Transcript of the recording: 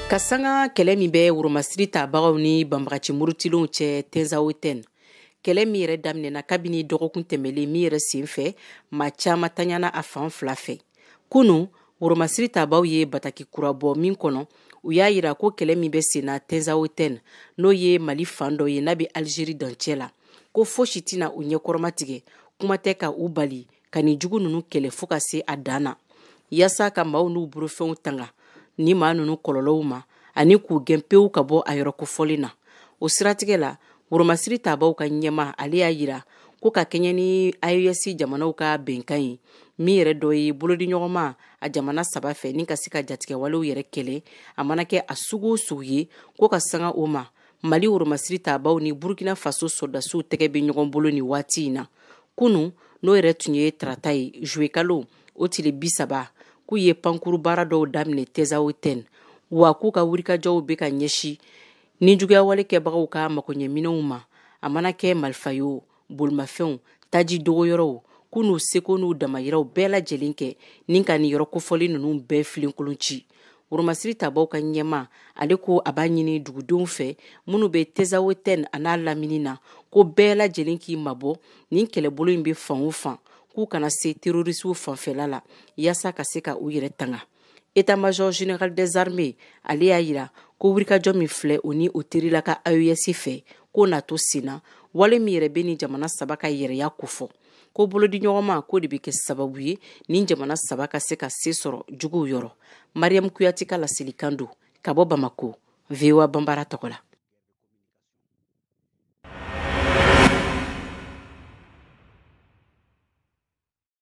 Ka sanga kɛlɛ min bɛ Woromasiri tabagaw ni banbagaci murutilenw cɛ Tenzawo Ten. Kɛlɛ min yɛrɛ daminɛna kabini dɔgɔkun tɛmɛlen min yɛrɛ sen fɛ, maa caman tanyana a fan fila fɛ. Kunu, Woromasiri tabagaw ye bataki kura bɔ min kɔnɔ, u y'a yira ko kɛlɛ min bɛ senna Tenzawo Ten, n'o ye Mali fan dɔ ye n'a bɛ Algérie dancɛ la, ko fosi tɛna u ɲɛkɔrɔma tigɛ, kuma tɛ ka u bali ka nin jugu ninnu kɛlɛ fo ka se a dan na. Yasa ka maaw n'u bolofɛnw tanga ni maa ninnu kɔlɔlɔw ma, ani k'u gɛn pewu ka bɔ a yɔrɔ kofɔlen na. O siratigɛ la, Woromasiri tabagaw ka ɲɛma ale y'a yira ko ka kɛɲɛ ni AES jamanaw ka bɛnkan ye, min yɛrɛ dɔ ye bolodiɲɔgɔnma a jamana saba fɛ ni ka se ka jatigɛwalew yɛrɛ kɛlɛ, a mana kɛ a sugu o sugu ye, ko ka sanga o ma. Mali Woromasiri tabagaw ni Burkina Faso sɔrdasiw tɛgɛ bɛ ɲɔgɔn bolo ni waati in na. Kunu, n'o yɛrɛ tun ye tarata ye, juwe kalo, o tile 30, k'u ye pankuru baara dɔw daminɛ Tenzawo Ten, wa k'u ka wulikajɔw bɛ ka ɲɛsi ni juguyawale kɛbagaw ka makoɲɛminɛw ma, a mana kɛ marifa ye o, bolimafɛnw, taji dogoyɔrɔw, k'u n'u seko n'u damayiraw bɛɛ lajɛlen kɛ ni ka nin yɔrɔ kofɔlen ninnu bɛɛ filenkolon ci. Woromasiri tabagaw ka ɲɛma ale ko a b'a ɲini dugudenw fɛ minnu bɛ Tenzawo Ten a n'a lamini na ko bɛɛ lajɛlen k'i mabɔ nin kɛlɛbolo in bɛ fan o fan, k'u kana se terrorisiw fanfɛla la yasa ka se ka u yɛrɛ tanga. État-major général des armées ale y'a yira ko wulikajɔ min filɛ o ni o terila ka AES fɛ k'o na to senna, wale min yɛrɛ bɛ ni jamana saba ka yɛrɛya kofɔ, ko bolodiɲɔgɔnma ko de bɛ kɛ sababu ye ni jamana saba ka se ka se sɔrɔ juguw yɔrɔ. Mariam Kuyate ka laselikan don ka bɔ Bamako, VOA Bambara tɔgɔ la.